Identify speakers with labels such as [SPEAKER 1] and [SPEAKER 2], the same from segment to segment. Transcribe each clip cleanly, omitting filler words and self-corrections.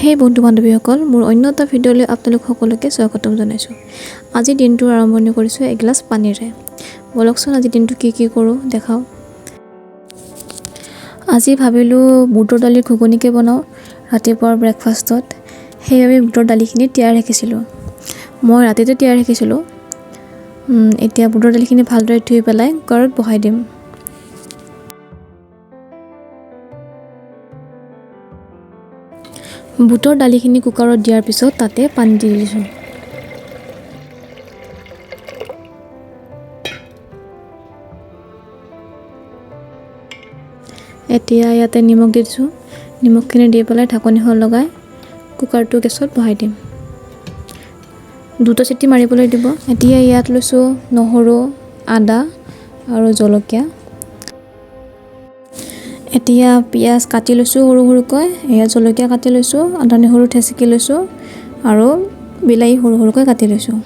[SPEAKER 1] হেই বন্ধু বান্ধৱীসকল, মোৰ অন্য এটা ভিডিঅ'লৈ আপোনালোক সকলোকে স্বাগতম জনাইছোঁ। আজি দিনটোৰ আৰম্ভণি কৰিছোঁ এগিলাচ পানীৰে। বলকচোন আজি দিনটো কি কৰোঁ দেখাওঁ। আজি ভাবিলোঁ বুটৰ দালিৰ ঘুগুনিকে বনাওঁ ৰাতিপুৱাৰ ব্ৰেকফাষ্টত। সেইবাবে বুটৰ দালিখিনি তিয়াই ৰাখিছিলোঁ। মই ৰাতিতে তিয়াই ৰাখিছিলোঁ। এতিয়া বুটৰ দালিখিনি ভালদৰে ধুই পেলাই কুকাৰত বহাই দিম। বুটৰ দালিখিনি কুকাৰত দিয়াৰ পিছত তাতে পানী দি দিছোঁ। এতিয়া ইয়াতে নিমখ দি দিছোঁ। নিমখখিনি দি পেলাই ঢাকনিখন লগাই কুকাৰটো গেছত বহাই দিম। 2টা চিটি মাৰিবলৈ দিব। এতিয়া ইয়াত লৈছোঁ নহৰু, আদা আৰু জলকীয়া। এতিয়া পিঁয়াজ কাটি লৈছোঁ সৰু সৰুকৈ, এয়া জলকীয়া কাটি লৈছোঁ, আদা নহৰু থেচকি লৈছোঁ আৰু বিলাহী সৰু সৰুকৈ কাটি লৈছোঁ।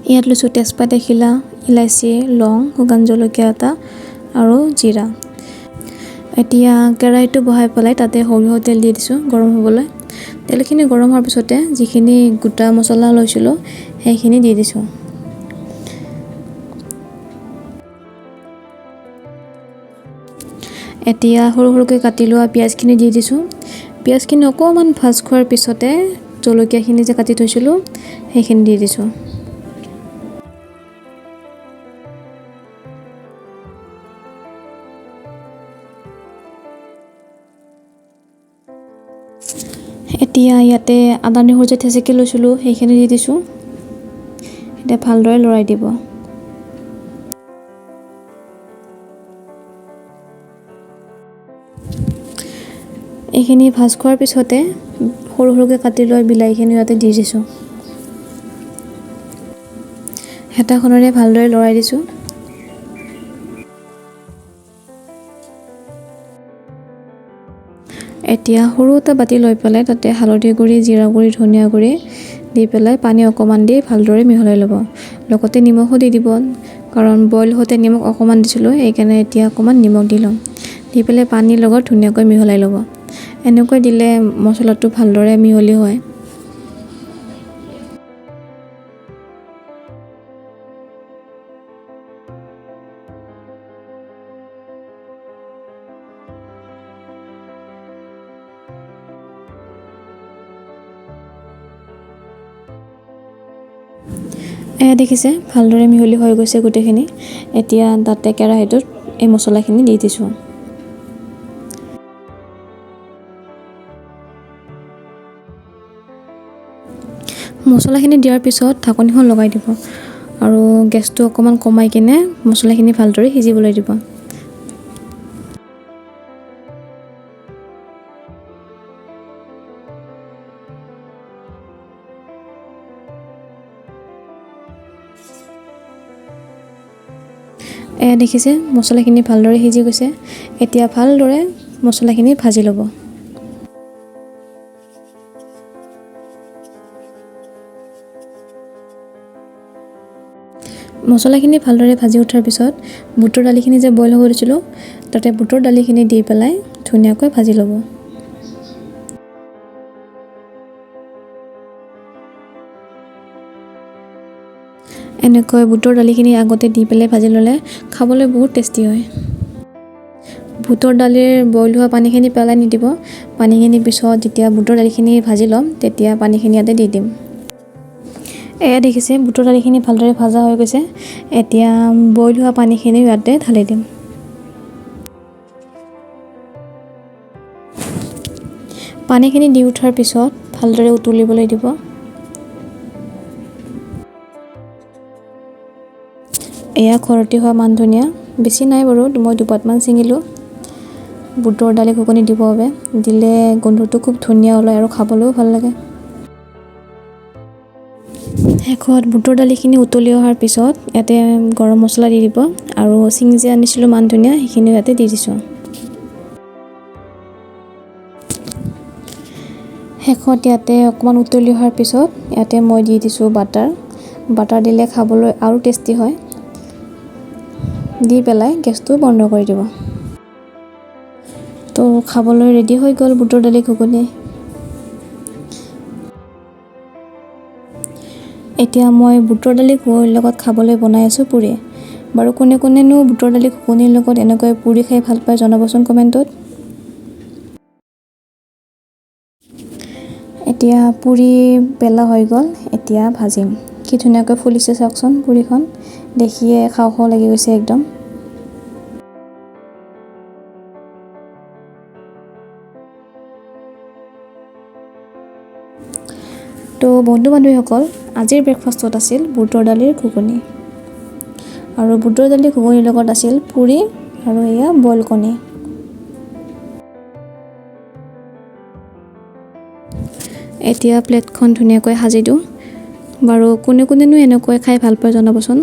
[SPEAKER 1] ইয়াত লৈছোঁ তেজপাত এখিলা, ইলাচি, লং, শুকান জলকীয়া এটা আৰু জিৰা। এতিয়া কেৰাহীটো বহাই পেলাই তাতে সৰিয়হ তেল দি দিছোঁ গৰম হ'বলৈ। তেলখিনি গৰম হোৱাৰ পিছতে যিখিনি গোটা মছলা লৈছিলোঁ সেইখিনি দি দিছোঁ। এতিয়া সৰু সৰুকৈ কাটি লোৱা পিঁয়াজখিনি দি দিছোঁ। পিঁয়াজখিনি অকণমান ভাজ খোৱাৰ পিছতে জলকীয়াখিনি যে কাটি থৈছিলোঁ সেইখিনি দি দিছোঁ। এতিয়া ইয়াতে আদা নহৰু যে থেচকি লৈছিলোঁ সেইখিনি দি দিছোঁ। এতিয়া ভালদৰে লৰাই দিব। এইখিনি ভাজ খোৱাৰ পিছতে সৰু সৰুকৈ কাটি লোৱা বিলাহীখিনি ইয়াতে দি দিছোঁ। হেতাখনেৰে ভালদৰে লৰাই দিছোঁ। এতিয়া সৰু এটা বাতি লৈ পেলাই তাতে হালধি গুড়ি, জিৰা গুড়ি, ধনিয়া গুড়ি দি পেলাই পানী অকণমান দি ভালদৰে মিহলাই ল'ব। লগতে নিমখো দি দিব, কাৰণ বইল হওঁতে নিমখ অকণমান দিছিলোঁ, সেইকাৰণে এতিয়া অকণমান নিমখ দি ল'ম। দি পেলাই পানীৰ লগত ধুনীয়াকৈ মিহলাই ল'ব। এনেকৈ দিলে মছলাটো ভালদৰে মিহলি হয়। এয়া দেখিছে ভালদৰে মিহলি হৈ গৈছে গোটেইখিনি। এতিয়া তাতে কেৰাহীটোত এই মছলাখিনি দি দিছোঁ। মছলাখিনি দিয়াৰ পিছত ঢাকনিখন লগাই দিব আৰু গেছটো অকণমান কমাই কিনে মছলাখিনি ভালদৰে সিজিবলৈ দিব। এয়া দেখিছে মছলাখিনি ভালদৰে সিজি গৈছে। এতিয়া ভালদৰে মছলাখিনি ভাজি ল'ব। মছলাখিনি ভালদৰে ভাজি উঠাৰ পিছত বুটৰ দালিখিনি যে বইল হৈ দিছিলোঁ তাতে বুটৰ দালিখিনি দি পেলাই ধুনীয়াকৈ ভাজি ল'ব। এনেকৈ বুটৰ দালিখিনি আগতে দি পেলাই ভাজি ল'লে খাবলৈ বহুত টেষ্টি হয়। বুটৰ দালিৰ বইল হোৱা পানীখিনি পেলাই নিদিব। পানীখিনি পিছত যেতিয়া বুটৰ দালিখিনি ভাজি ল'ম তেতিয়া পানীখিনি ইয়াতে দি দিম। এয়া দেখিছে বুটৰ দালিখিনি ভালদৰে ভাজা হৈ গৈছে। এতিয়া বইল হোৱা পানীখিনি ইয়াতে ঢালি দিম। পানীখিনি দি উঠাৰ পিছত ভালদৰে উতলিবলৈ দিব। এয়া ঘৰতে হোৱা মান ধনিয়া, বেছি নাই বাৰু, মই দুপাতমান ছিঙিলোঁ বুটৰ দালি ঘুগুনি দিব বাবে। দিলে গোন্ধটো খুব ধুনীয়া ওলায় আৰু খাবলৈও ভাল লাগে। শেষত বুটৰ দালিখিনি উতলি অহাৰ পিছত ইয়াতে গৰম মছলা দি দিব আৰু ছিঙি যে আনিছিলোঁ মান ধনিয়া সেইখিনিও ইয়াতে দি দিছোঁ। শেষত ইয়াতে অকণমান উতলি অহাৰ পিছত ইয়াতে মই দি দিছোঁ বাটাৰ। বাটাৰ দিলে খাবলৈ আৰু টেষ্টি হয়। দি পেলাই গেছটো বন্ধ কৰি দিব। তো খাবলৈ ৰেডি হৈ গ'ল বুটৰ দালি ঘুগুনি। এতিয়া মই বুটৰ দালি ঘুগুনিৰ লগত খাবলৈ বনাই আছোঁ পুৰি। বাৰু কোনে কোনেনো বুটৰ দালি ঘুগুনিৰ লগত এনেকৈ পুৰি খাই ভাল পায় জনাবচোন কমেণ্টত। এতিয়া পুৰি বেলা হৈ গ'ল, এতিয়া ভাজিম। কি ধুনীয়াকৈ ফুলিছে চাওকচোন পুৰিখন, দেখিয়ে খাওঁ খাওঁ লাগি গৈছে একদম। তো বন্ধু বান্ধৱীসকল, আজিৰ ব্ৰেকফাষ্টত আছিল বুটৰ দালিৰ ঘুগুনি আৰু বুটৰ দালি ঘুগুনিৰ লগত আছিল পুৰি আৰু এয়া বইল কণী। এতিয়া প্লেটখন ধুনীয়াকৈ সাজি দিওঁ। বাৰু কোনে কোনেনো এনেকৈ খাই ভাল পায় জনাবচোন।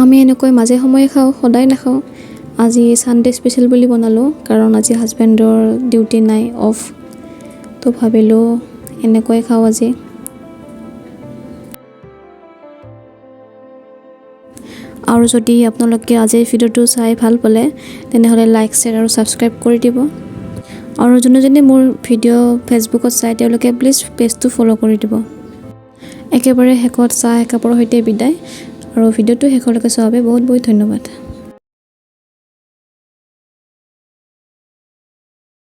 [SPEAKER 1] আমি এনেকৈ মাজে সময়ে খাওঁ, সদায় নাখাওঁ। আজি ছানডে স্পেচিয়েল বুলি বনালোঁ, কাৰণ আজি হাজবেণ্ডৰ ডিউটি নাই, অফ। তো ভাবিলোঁ এনেকৈ খাওঁ আজি। আৰু যদি আপোনালোকে আজিৰ ভিডিঅ'টো চাই ভাল পালে তেনেহ'লে লাইক, শ্বেয়াৰ আৰু ছাবস্ক্ৰাইব কৰি দিব। আৰু যোনে মোৰ ভিডিঅ' ফেচবুকত চাই তেওঁলোকে প্লিজ পেজটো ফ'ল' কৰি দিব। একেবাৰে শেষত চাহ একাপৰ সৈতে বিদায়, আৰু ভিডিঅ'টো শেষলৈকে চোৱাৰ বাবে বহুত বহুত ধন্যবাদ।